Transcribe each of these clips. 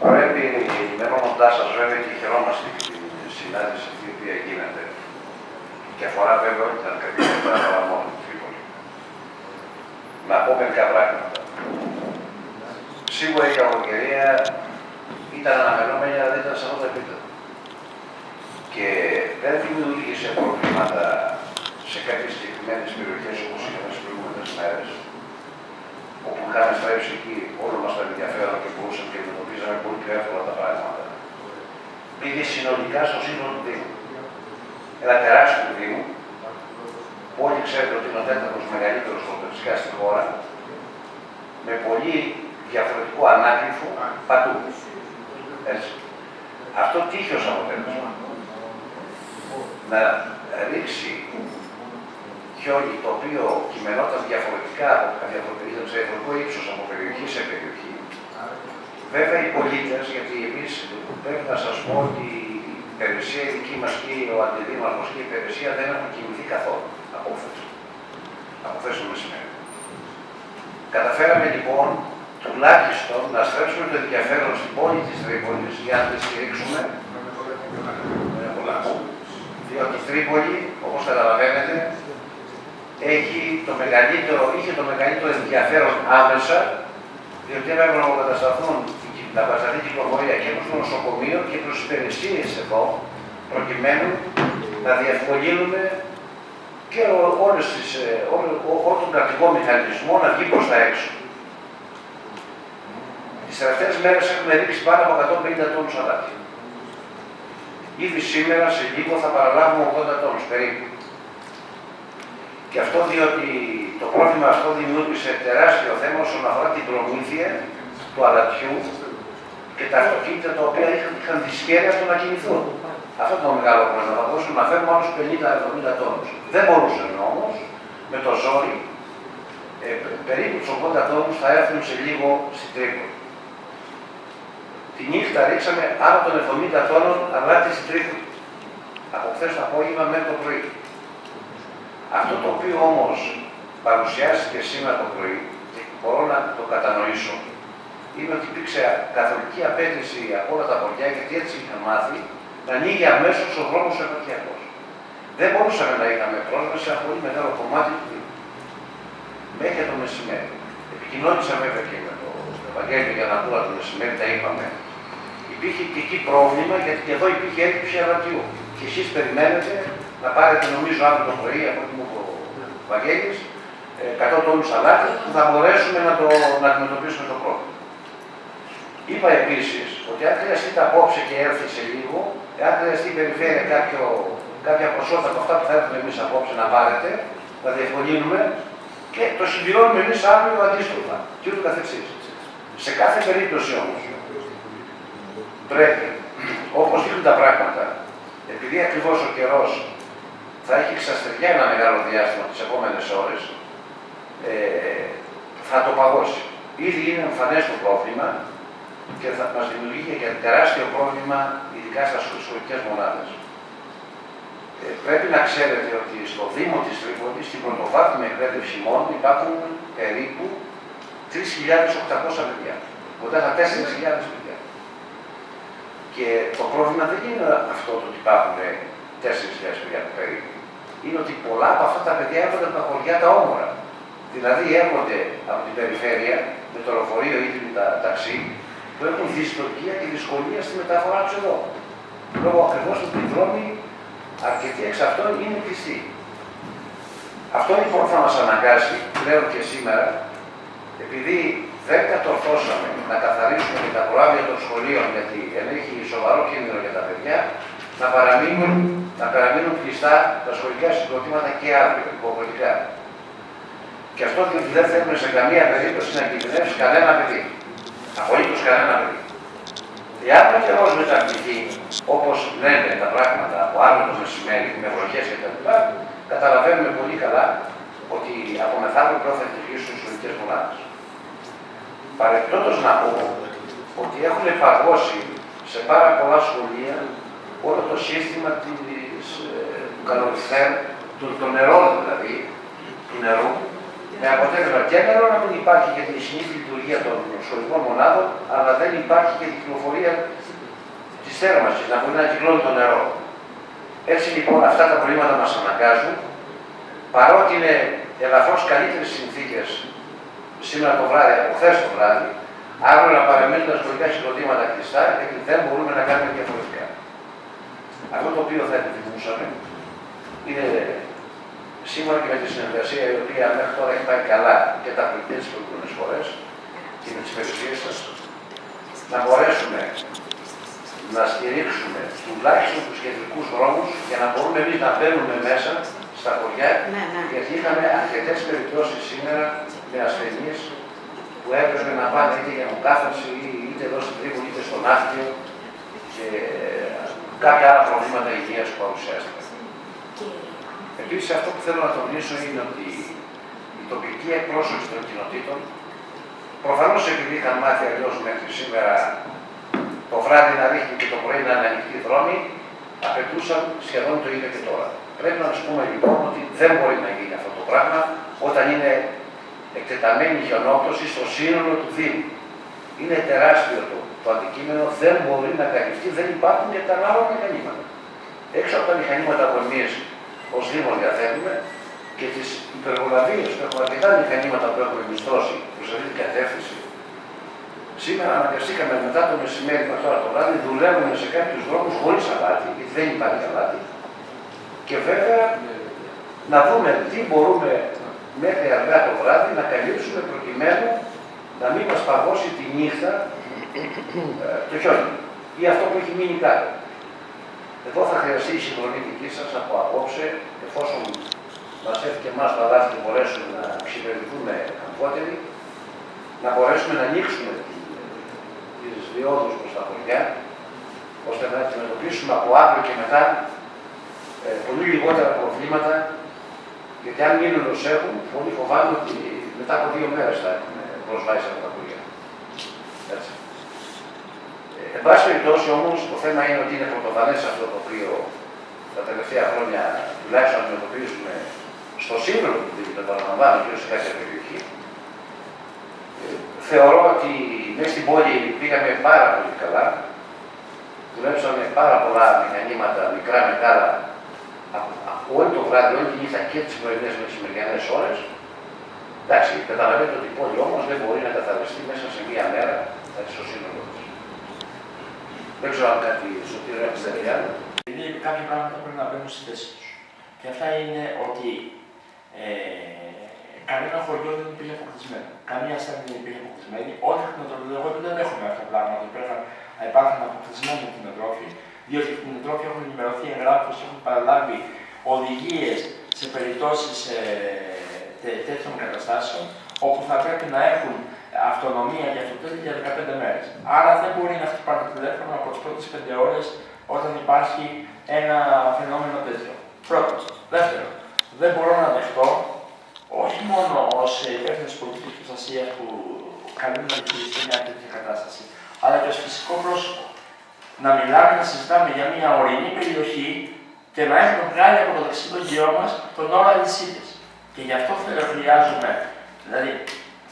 Πρέπει, ενημερώνοντάς σας βέβαια και χαιρόμαστε για την συνάντηση αυτή η οποία γίνεται και αφορά βέβαια όχι την Αρκαδία, αλλά μόνο την Τρίπολη. Να πω μερικά πράγματα. Σίγουρα η καλοκαιρία ήταν αναμενόμενη, αλλά δεν ήταν σε αυτό το επίπεδο. Και δεν δημιούργησε προβλήματα σε κάποιες συγκεκριμένες περιοχές όπως είχαμε στις προηγούμενες μέρες, όπου είχαμε στρέψει εκεί όλο μας το ενδιαφέρον και μπορούσαμε και αντιμετωπίζαμε πολύ πιο εύκολα τα πράγματα. Πήγε συνολικά στο σύνολο του Δήμου. Ένα τεράστιο Δήμο, που όλοι ξέρετε ότι είναι ο τέταρτος μεγαλύτερος φορτιστικά στη χώρα, με πολύ διαφορετικό ανάγλυφο παντού. Έτσι. Αυτό τύχει ως αποτέλεσμα να ρίξει χιόνι το οποίο κειμενόταν διαφορετικά από διαφορετικό ύψος από περιοχή σε περιοχή. Βέβαια οι πολίτες, γιατί εμείς πρέπει να σας πω ότι η υπηρεσία η δική μας και ο αντιδήμαρχος και η υπηρεσία δεν έχουν κινηθεί καθόλου από χθες το μεσημέρι. Καταφέραμε λοιπόν τουλάχιστον να στρέψουμε το ενδιαφέρον στην πόλη της Τρίπολης για να τη στηρίξουμε. Διότι η Τρίπολη, όπως καταλαβαίνετε, είχε το μεγαλύτερο ενδιαφέρον άμεσα, διότι έπρεπε να κατασταθεί κυκλοφορία και προς το νοσοκομείο και προς τις υπηρεσίες εδώ, προκειμένου να διευκολύνουμε και όλο τον κρατικό μηχανισμό να βγει προς τα έξω. Τις τελευταίες μέρες έχουμε ρίξει πάνω από 150 τόνους αλάτι. Ήδη σήμερα, σε λίγο, θα παραλάβουμε 80 τόνους περίπου. Και αυτό διότι το πρόβλημα αυτό δημιούργησε τεράστιο θέμα όσον αφορά την προμήθεια του αλατιού και τα αυτοκίνητα τα οποία είχαν τη σχέδια του να κινηθούν. Αυτό ήταν το μεγάλο πρόβλημα. Θα μπορούσαμε να φέρουμε άλλους 50-70 τόνους. Δεν μπορούσαν όμως, με το ζόρι, περίπου τους 80 τόνους θα έρθουν σε λίγο στην Τρίπολη. Τη νύχτα ρίξαμε άνω των 70 τόνων αλάτι στην Τρίπολη. Από χθες το απόγευμα μέχρι το πρωί. Αυτό το οποίο όμως παρουσιάστηκε σήμερα το πρωί, και μπορώ να το κατανοήσω, είναι ότι υπήρξε καθολική απέτηση από όλα τα χωριά, γιατί έτσι είχαν μάθει, να ανοίγει αμέσως ο δρόμος επαρχιακός. Δεν μπορούσαμε να είχαμε πρόσβαση σε ένα πολύ μεγάλο κομμάτι του Δήμου. Μέχρι το μεσημέρι. Επικοινώνησα βέβαια και με το Ευαγγέλιο για να πούμε το μεσημέρι, τα είπαμε. Υπήρχε και εκεί πρόβλημα, γιατί και εδώ υπήρχε έλλειψη αλατιού. Και εσείς περιμένετε να πάρετε, νομίζω, αύριο το πρωί, από ό,τι μου είπε ο Βαγγέλης, 100 τόνους αλάτι, που θα μπορέσουμε να αντιμετωπίσουμε το πρόβλημα. Είπα επίσης ότι αν χρειαστείτε απόψε και έρθει σε λίγο, αν χρειαστεί η περιφέρεια κάποια ποσότητα από αυτά που θα έρθουμε εμείς απόψε να πάρετε, να διευκολύνουμε και το συμπληρώνουμε εμείς αύριο αντίστροφα και ούτω καθεξής. Σε κάθε περίπτωση όμως, πρέπει, όπως δείχνουν τα πράγματα, επειδή ακριβώς ο καιρός θα έχει ξαστεριά ένα μεγάλο διάστημα τις επόμενες ώρες, θα το παγώσει. Ήδη είναι εμφανές το πρόβλημα και θα μας δημιουργεί και τεράστιο πρόβλημα, ειδικά στις σχολικές μονάδες. Πρέπει να ξέρετε ότι στο Δήμο της Τρίπολης, στην πρωτοβάθμια εκπαίδευση μόνο, υπάρχουν περίπου 3.800 παιδιά. Κοντά στα 4.000 παιδιά. Και το πρόβλημα δεν είναι αυτό το ότι υπάρχουν 4.000 παιδιά περίπου. Είναι ότι πολλά από αυτά τα παιδιά έρχονται από τα χωριά τα όμορα. Δηλαδή έρχονται από την περιφέρεια με το λεωφορείο ή τα ταξί που έχουν δυστοκία και δυσκολία στη μεταφορά τους εδώ. Λόγω ακριβώς ότι οι δρόμοι αρκετοί εξ αυτών είναι κλειστοί. Αυτό λοιπόν θα μας αναγκάσει, λέω και σήμερα, επειδή δεν κατορθώσαμε να καθαρίσουμε και τα προάβλια των σχολείων, γιατί ενέχει σοβαρό κίνδυνο για τα παιδιά, να παραμείνουν κλειστά τα σχολικά συγκροτήματα και αύριο, υποχρεωτικά. Και αυτό διότι δεν θέλουμε σε καμία περίπτωση να κινδυνεύσει κανένα παιδί. Απολύτως κανένα παιδί. Εάν ο καιρός μεταβληθεί, όπως λένε τα πράγματα από αύριο το μεσημέρι, με βροχές κτλ., καταλαβαίνουμε πολύ καλά ότι από μεθαύριο πρώτα θα τελειώσουν οι σχολικές μονάδες. Παρεπτόντως να πω ότι έχουν παγώσει σε πάρα πολλά σχολεία όλο το σύστημα του καλοριθέρ, των νερών δηλαδή, του νερού, Με αποτέλεσμα και νερό να μην υπάρχει για την συνήθη λειτουργία των σχολικών μονάδων, αλλά δεν υπάρχει και την κυκλοφορία της θέρμανσης, να μπορεί να κυκλώνει το νερό. Έτσι λοιπόν αυτά τα προβλήματα μας αναγκάζουν, παρότι είναι ελαφρώς καλύτερες συνθήκες σήμερα το βράδυ από χθες το βράδυ, αύριο να παραμείνουν τα σχολικά συγκροτήματα κλειστά, γιατί δεν μπορούμε να κάνουμε διαφορετικά. Αυτό το οποίο θα επιθυμούσαμε είναι σύμφωνα και με τη συνεργασία η οποία μέχρι τώρα έχει πάει καλά και τα πολιτεία τις προηγούμενες φορές και με τις περιουσίες σας, να μπορέσουμε να στηρίξουμε τουλάχιστον τους κεντρικούς δρόμους για να μπορούμε εμείς να μπαίνουμε μέσα στα χωριά, γιατί είχαμε αρκετές περιπτώσεις σήμερα με ασθενείς που έπρεπε να πάνε είτε για μοκάθαρση είτε εδώ στην Τρίπολη είτε στον Άφτιο και κάποια άλλα προβλήματα υγείας που παρουσιάστηκαν. Επίσης, αυτό που θέλω να τονίσω είναι ότι οι τοπικοί εκπρόσωποι των κοινοτήτων, προφανώς επειδή είχαν μάθει αλλιώς μέχρι σήμερα το βράδυ να ρίχνει και το πρωί να είναι ανοιχτοί δρόμοι, απαιτούσαν σχεδόν το ίδιο και τώρα. Πρέπει να τους πούμε λοιπόν ότι δεν μπορεί να γίνει αυτό το πράγμα όταν είναι εκτεταμένη χιονόπτωση στο σύνολο του Δήμου. Είναι τεράστιο το αντικείμενο, δεν μπορεί να καλυφθεί, δεν υπάρχουν και τα άλλα μηχανήματα. Έξω από τα μηχανήματα που εμείς ως Δήμος διαθέτουμε και τις υπεργολαβίες που έχουμε αρκετά μηχανήματα που έχουμε μισθώσει προς αυτή την κατεύθυνση, σήμερα αναγκαστήκαμε μετά το μεσημέρι με τώρα το βράδυ, δουλεύουμε σε κάποιους δρόμους χωρίς αλάτι, γιατί δεν υπάρχει αλάτι. Και βέβαια να δούμε τι μπορούμε μέχρι αργά το βράδυ να καλύψουμε προκειμένου να μην μας παγώσει τη νύχτα το χιόνι ή αυτό που έχει μείνει κάτω. Εδώ θα χρειαστεί η συνδρομή δική σας από απόψε, εφόσον μας έρθει και εμάς το αλάτι και μπορέσουμε να ξυπηρετηθούμε αμφότεροι, να μπορέσουμε να ανοίξουμε τις διόδους προς τα χωριά, ώστε να αντιμετωπίσουμε από αύριο και μετά πολύ λιγότερα προβλήματα, γιατί αν μείνουν ως έχουν, πολύ φοβάμαι ότι μετά από 2 μέρες θα έχουμε προσβάσει από τα χωριά. Έτσι. Εν πάση περιπτώσει όμως, το θέμα είναι ότι είναι πρωτοβανές αυτό το οποίο τα τελευταία χρόνια τουλάχιστον αντιμετωπίζουμε στο σύνολο του Δήμου, το παραλαμβάνω και σε κάποια περιοχή. Θεωρώ ότι μέσα στην πόλη πήγαμε πάρα πολύ καλά. Δουλέψαμε πάρα πολλά μηχανήματα, μικρά, μεγάλα, όλη το βράδυ, όλη τη νύχτα και τις πρωινές με τις μεριανές ώρες. Εντάξει, καταλαβαίνετε ότι η πόλη όμως δεν μπορεί να καθαριστεί μέσα σε μία μέρα στο σύνολο της. Δεν ξέρω αν κάτι σωτήριο έχεις τελειώσει. Δηλαδή κάποια πράγματα πρέπει να μπαίνουν στη θέση τους. Και αυτά είναι ότι κανένα χωριό δεν υπήρχε αποκτισμένο. Καμία ασθένεια δεν υπήρχε αποκτισμένη. Όλοι οι κτηνοτρόφοι δεν έχουμε αυτά τα πράγματα. Πρέπει να υπάρχουν αποκτισμένοι κτηνοτρόφοι, διότι οι κτηνοτρόφοι έχουν ενημερωθεί εγγράφως, έχουν παραλάβει οδηγίες σε περιπτώσεις τέτοιων καταστάσεων, όπου θα πρέπει να έχουν αυτονομία για αυτοκίνητο για 15 μέρες. Άρα δεν μπορεί να χτυπάνε το τηλέφωνο από τις πρώτες 5 ώρες όταν υπάρχει ένα φαινόμενο τέτοιο. Πρώτον. Δεύτερον, δεν μπορώ να δεχτώ, όχι μόνο ως υπεύθυνος πολιτικής προστασίας που καλούν να διαχειριστεί μια τέτοια κατάσταση, αλλά και ως φυσικό πρόσωπο. Να μιλάμε, να συζητάμε για μια ορεινή περιοχή και να έχουμε βγάλει από το δεξιδόγειό μας τον όρο αλυσίδες. Και γι' αυτό χρειάζομαι, δηλαδή,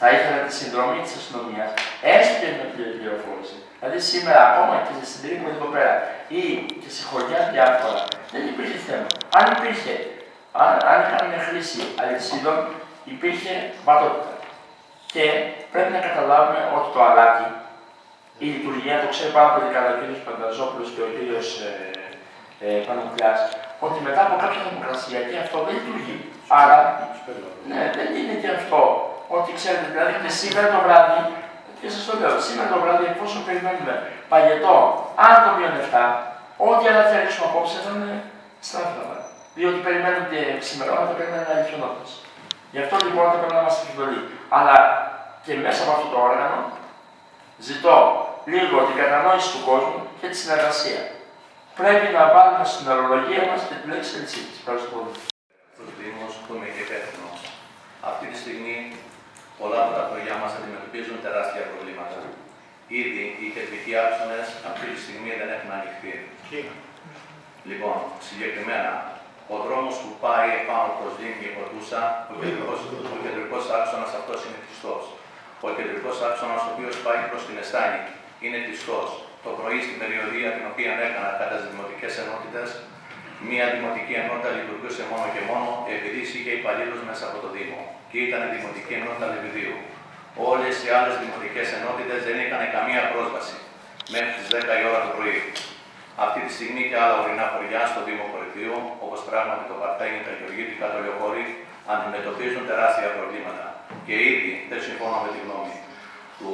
θα ήθελα τη συνδρομή της αστυνομίας, έστω και με πληροφόρηση. Δηλαδή, σήμερα ακόμα και στην Τρίπολη εδώ πέρα ή και σε χωριά διάφορα, δεν υπήρχε θέμα. Αν υπήρχε, αν είχαμε μια χρήση αλυσίδων, υπήρχε βατότητα. Και πρέπει να καταλάβουμε ότι το αλάτι, η λειτουργία, το ξέρει πάρα πολύ καλά ο κ. Πανταζόπουλος και ο κ. Παναγιώτης, ότι μετά από κάποια θερμοκρασία και αυτό δεν λειτουργεί. Άρα, ναι, δεν είναι και αυτό. Ότι ξέρετε, δηλαδή και σήμερα το βράδυ, και σας το λέω, σήμερα το βράδυ, εφόσον περιμένουμε παγετό, αν το -7, ό,τι άλλα θα ρίξουμε απόψε θα είναι στράφητα. Διότι περιμένουν και ξημερώματα, περιμένουν άλλη χιονότητες. Γι' αυτό λοιπόν θα πρέπει να είμαστε αμφιβολοί. Αλλά και μέσα από αυτό το όργανο, ζητώ λίγο την κατανόηση του κόσμου και τη συνεργασία. Πρέπει να βάλουμε στην ορολογία μας και τη λέξη αλυσίδας. Ευχαριστώ πολύ. Ο Δήμος που είμαι και υπεύθυνος. Αυτή τη στιγμή πολλά από τα χωριά μας αντιμετωπίζουν τεράστια προβλήματα. Ήδη οι κεντρικοί άξονες αυτή τη στιγμή δεν έχουν ανοιχτεί. Λοιπόν, συγκεκριμένα Ο δρόμος που πάει επάνω προς Λίμνη και Πορτούσα, ο κεντρικός άξονας αυτός είναι κλειστός. Ο κεντρικός άξονας, ο οποίος πάει προς την Εστάνη, είναι κλειστός. Το πρωί στην περιοδία την οποία έκανα κατά τις δημοτικές ενότητες, μία δημοτική ενότητα λειτουργούσε μόνο και μόνο επειδή είχε υπαλλήλους μέσα από το Δήμο και ήταν δημοτική ενότητα Λεβιδίου. Όλες οι άλλες δημοτικές ενότητες δεν είχαν καμία πρόσβαση μέχρι τις 10 η ώρα το πρωί. Αυτή τη στιγμή και άλλα ορεινά χωριά στο Δήμο Κορυφαίου, όπως πράγματι το Παρτένι, τα Γεωργίτικα, το Λεωχώρι, αντιμετωπίζουν τεράστια προβλήματα. Και ήδη δεν συμφωνώ με τη γνώμη του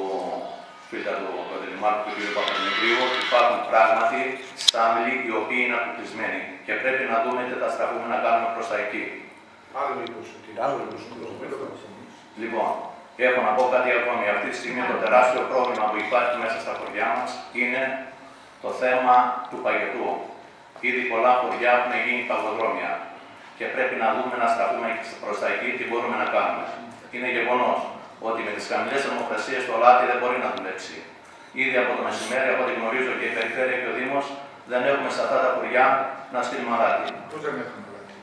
φίλου του Πρωτοδημάρχου του κ. Παπαδημητρίου, υπάρχουν πράγματι στάμπλοι οι οποίοι είναι αποκλεισμένοι και πρέπει να δούμε τι θα στραφούμε να κάνουμε προς τα εκεί. Λοιπόν, έχω να πω κάτι ακόμη. Αυτή τη στιγμή το τεράστιο πρόβλημα που υπάρχει μέσα στα χωριά μας είναι το θέμα του παγετού. Ήδη πολλά χωριά έχουν γίνει παγοδρόμια και πρέπει να δούμε να στραφούμε προς τα εκεί τι μπορούμε να κάνουμε. Είναι γεγονός ότι με τις χαμηλές θερμοκρασίες το αλάτι δεν μπορεί να δουλέψει. Ήδη από το μεσημέρι, από ό,τι γνωρίζω και η Περιφέρεια και ο Δήμος, δεν έχουμε σε αυτά τα χωριά να στείλουμε αλάτι. Πώς δεν έχουμε αλάτι?